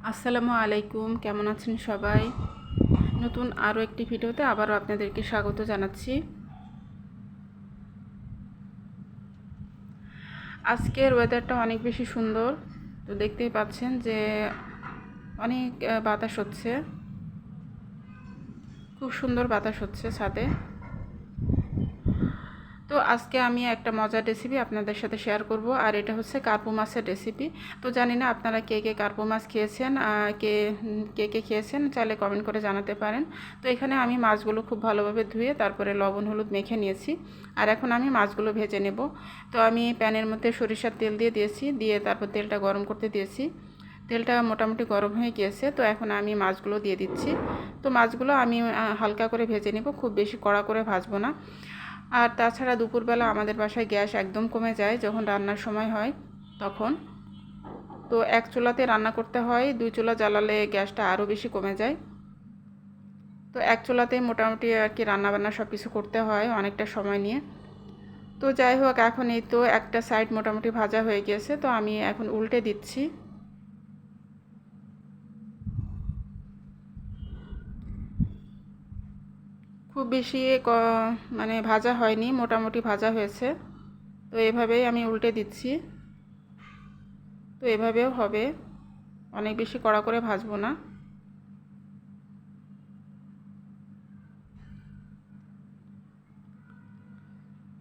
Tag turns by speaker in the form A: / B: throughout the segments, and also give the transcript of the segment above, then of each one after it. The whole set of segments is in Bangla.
A: আসসালামু আলাইকুম, কেমন আছেন সবাই? নতুন আরও একটি ভিডিওতে আবারও আপনাদেরকে স্বাগত জানাচ্ছি। আজকের ওয়েদারটা অনেক বেশি সুন্দর। তো দেখতেই পাচ্ছেন যে অনেক বাতাস হচ্ছে, খুব সুন্দর বাতাস হচ্ছে ছাদে। তো আজকে আমি একটা মজার রেসিপি আপনাদের সাথে শেয়ার করব, আর এটা হচ্ছে কার্পু মাছের রেসিপি। তো জানি না আপনারা কে কে কার্পু মাছ খেয়েছেন, কে কে কে খেয়েছেন চাইলে কমেন্ট করে জানাতে পারেন। তো এখানে আমি মাছগুলো খুব ভালোভাবে ধুয়ে তারপরে লবণ হলুদ মেখে নিয়েছি, আর এখন আমি মাছগুলো ভেজে নেব। তো আমি প্যানের মধ্যে সরিষার তেল দিয়েছি, দিয়ে তারপর তেলটা গরম করতে দিয়েছি। তেলটা মোটামুটি গরম হয়ে গিয়েছে, তো এখন আমি মাছগুলো দিয়ে দিচ্ছি। তো মাছগুলো আমি হালকা করে ভেজে নেব, খুব বেশি কড়া করে ভাজবো না। আর তাছাড়া দুপুরবেলা আমাদের বাসায় গ্যাস একদম কমে যায় যখন রান্নার সময় হয় তখন। তো এক চুলাতে রান্না করতে হয়, দুই চুলা জ্বালালে গ্যাসটা আরও বেশি কমে যায়। তো এক চুলাতেই মোটামুটি আর কি রান্নাবান্না সব কিছু করতে হয় অনেকটা সময় নিয়ে। তো যাই হোক, এখন এই তো একটা সাইড মোটামুটি ভাজা হয়ে গিয়েছে, তো আমি এখন উল্টে দিচ্ছি। খুব বেশি মানে ভাজা হয়নি, মোটামুটি ভাজা হয়েছে। তো এভাবেই আমি উল্টে দিচ্ছি। তো এভাবেও হবে, অনেক বেশি কড়া করে ভাজবো না।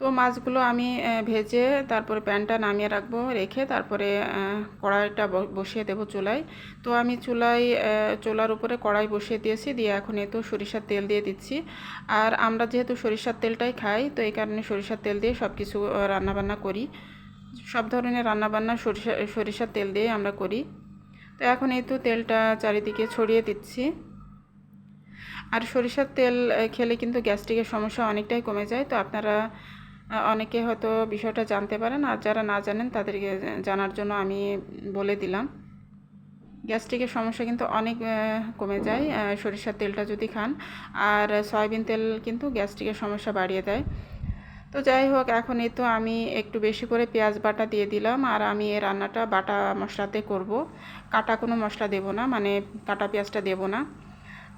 A: তো মাছগুলো আমি ভেজে তারপরে প্যানটা নামিয়ে রাখবো, রেখে তারপরে কড়াইটা বসিয়ে দেবো চুলায়। তো আমি চুলার উপরে কড়াই বসিয়ে দিয়েছি, দিয়ে এখন তো সরিষার তেল দিয়ে দিচ্ছি। আর আমরা যেহেতু সরিষার তেলটাই খাই, তো এই কারণে সরিষার তেল দিয়ে সব কিছু রান্নাবান্না করি। সব ধরনের রান্নাবান্না সরিষার তেল দিয়ে আমরা করি। তো এখন তো তেলটা চারিদিকে ছড়িয়ে দিচ্ছি। আর সরিষার তেল খেলে কিন্তু গ্যাস্ট্রিকের সমস্যা অনেকটাই কমে যায়। তো আপনারা অনেকে হয়তো বিষয়টা জানতে পারেন, আর যারা না জানেন তাদেরকে জানার জন্য আমি বলে দিলাম। গ্যাস্ট্রিকের সমস্যা কিন্তু অনেক কমে যায় সরিষার তেলটা যদি খান। আর সয়াবিন তেল কিন্তু গ্যাস্ট্রিকের সমস্যা বাড়িয়ে দেয়। তো যাই হোক, এখন তো আমি একটু বেশি করে পেঁয়াজ বাটা দিয়ে দিলাম, আর আমি এই রান্নাটা বাটা মশলাতে করব, কাটা কোনো মশলা দেব না, মানে কাটা পেঁয়াজটা দেব না।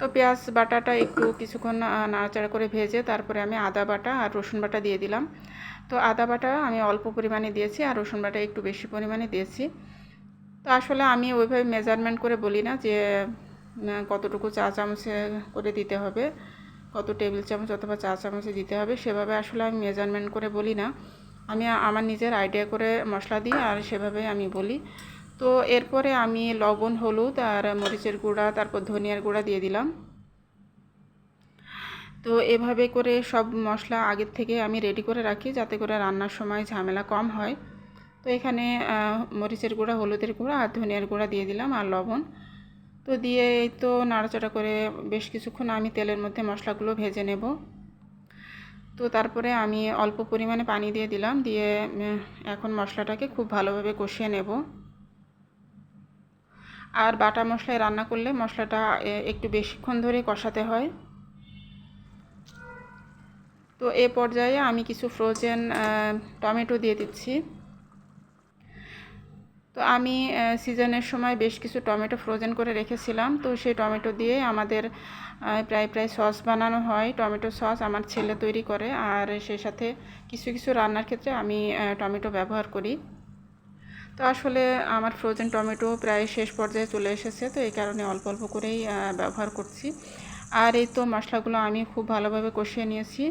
A: তো পেঁয়াজ বাটাটা একটু কিছুক্ষণ নাড়াচাড়া করে ভেজে তারপরে আমি আদা বাটা আর রসুন বাটা দিয়ে দিলাম। তো আদা বাটা আমি অল্প পরিমাণে দিয়েছি, আর রসুন বাটা একটু বেশি পরিমাণে দিয়েছি। তো আসলে আমি ওইভাবে মেজারমেন্ট করে বলি না যে কতটুকু চা চামচে করে দিতে হবে, কত টেবিল চামচ অথবা চা চামচে দিতে হবে, সেভাবে আসলে আমি মেজারমেন্ট করে বলি না। আমি আমার নিজের আইডিয়া করে মশলা দিই, আর সেভাবে আমি বলি। তো এরপরে আমি লবণ হলুদ আর মরিচের গুঁড়া তারপর ধনিয়ার গুঁড়া দিয়ে দিলাম। তো এভাবে করে সব মশলা আগের থেকে আমি রেডি করে রাখি, যাতে করে রান্নার সময় ঝামেলা কম হয়। তো এখানে মরিচের গুঁড়া, হলুদের গুঁড়া আর ধনিয়ার গুঁড়া দিয়ে দিলাম, আর লবণ। তো দিয়ে তো নাড়াচাড়া করে বেশ কিছুক্ষণ আমি তেলের মধ্যে মশলাগুলো ভেজে নেব। তো তারপরে আমি অল্প পরিমাণে পানি দিয়ে দিলাম, দিয়ে এখন মশলাটাকে খুব ভালোভাবে কষিয়ে নেব। আর বাটা মশলায় রান্না করলে মশলাটা একটু বেশিক্ষণ ধরে কষাতে হয়। তো এ পর্যায়ে আমি কিছু ফ্রোজেন টমেটো দিয়ে দিচ্ছি। তো আমি সিজনের সময় বেশ কিছু টমেটো ফ্রোজেন করে রেখেছিলাম, তো সেই টমেটো দিয়ে আমাদের প্রায় সস বানানো হয়। টমেটো সস আমার ছেলে তৈরি করে, আর সেই সাথে কিছু কিছু রান্নার ক্ষেত্রে আমি টমেটো ব্যবহার করি। তো আসলে আমার ফ্রোজেন টমেটো প্রায় শেষ পর্যায়ে চলে এসেছে, তো এই কারণে অল্প অল্প করেই ব্যবহার করছি। আর এই তো মশলাগুলো আমি খুব ভালোভাবে কষিয়ে নিয়েছি,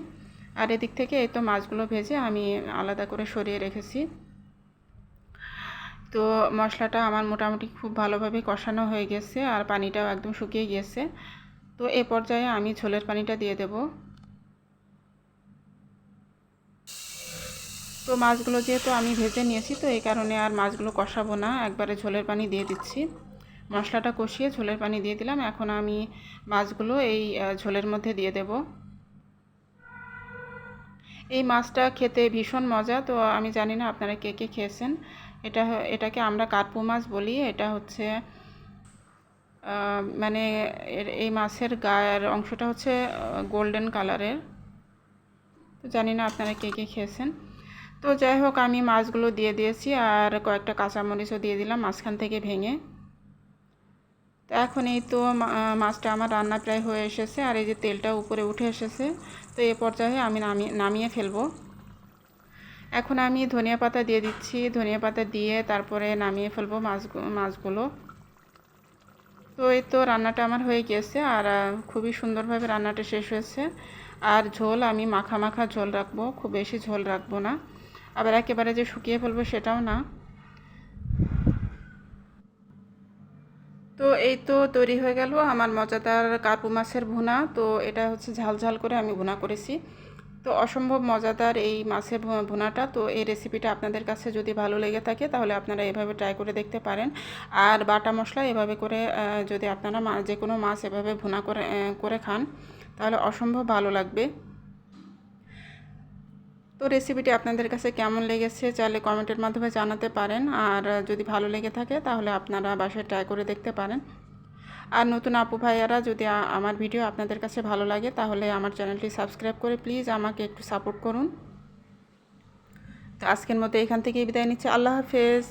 A: আর এদিক থেকে এই তো মাছগুলো ভেজে আমি আলাদা করে সরিয়ে রেখেছি। তো মশলাটা আমার মোটামুটি খুব ভালোভাবে কষানো হয়ে গেছে, আর পানিটাও একদম শুকিয়ে গিয়েছে। তো এ পর্যায়ে আমি ঝোলের পানিটা দিয়ে দেব। তো মাছগুলো যেহেতু আমি ভেজে নিয়েছি, তো এই কারণে আর মাছগুলো কষাবো না, একবারে ঝোলের পানি দিয়ে দিচ্ছি। মশলাটা কষিয়ে ঝোলের পানি দিয়ে দিলাম, এখন আমি মাছগুলো এই ঝোলের মধ্যে দিয়ে দেব। এই মাছটা খেতে ভীষণ মজা। তো আমি জানি না আপনারা কে কে খেয়েছেন। এটাকে আমরা কার্পু মাছ বলি। এটা হচ্ছে মানে এই মাছের গায়ের অংশটা হচ্ছে গোল্ডেন কালারের। তো জানি না আপনারা কে কে খেয়েছেন। তো যাই হোক, আমি মাছগুলো দিয়ে দিয়েছি, আর কয়েকটা কাঁচামরিচও দিয়ে দিলাম মাঝখান থেকে ভেঙে। তো এখন এই তো মাছটা আমার রান্না প্রায় হয়ে এসেছে, আর এই যে তেলটা উপরে উঠে এসেছে। তো এই পর্যায়ে আমি নামিয়ে ফেলবো। এখন আমি ধনিয়া পাতা দিয়ে দিচ্ছি, ধনিয়া পাতা দিয়ে তারপরে নামিয়ে ফেলবো মাছগুলো। তো এই তো রান্নাটা আমার হয়ে গিয়েছে, আর খুবই সুন্দরভাবে রান্নাটা শেষ হয়েছে। আর ঝোল আমি মাখা মাখা ঝোল রাখবো, খুব বেশি ঝোল রাখবো না, আবার একেবারে যে শুকিয়ে ফেলবো সেটাও না। তো এই তো তৈরি হয়ে গেল আমার মজাদার কার্পু মাছের ভুনা। তো এটা হচ্ছে ঝাল ঝাল করে আমি ভুনা করেছি। তো অসম্ভব মজাদার এই মাছের ভুনাটা। তো এই রেসিপিটা আপনাদের কাছে যদি ভালো লেগে থাকে তাহলে আপনারা এভাবে ট্রাই করে দেখতে পারেন। আর বাটা মশলা এভাবে করে যদি আপনারা যে কোনো মাছ এভাবে ভুনা করে খান তাহলে অসম্ভব ভালো লাগবে। তো রেসিপিটি আপনাদের কাছে কেমন লেগেছে চাইলে কমেন্টের মাধ্যমে জানাতে পারেন। আর যদি ভালো লেগে থাকে তাহলে আপনারা বাসায় ট্রাই করে দেখতে পারেন। আর নতুন আপু ভাইয়ারা যদি আমার ভিডিও আপনাদের কাছে ভালো লাগে তাহলে আমার চ্যানেলটি সাবস্ক্রাইব করে প্লিজ আমাকে একটু সাপোর্ট করুন। তো আজকের মতো এখান থেকেই বিদায় নিচ্ছি। আল্লাহ হাফেজ।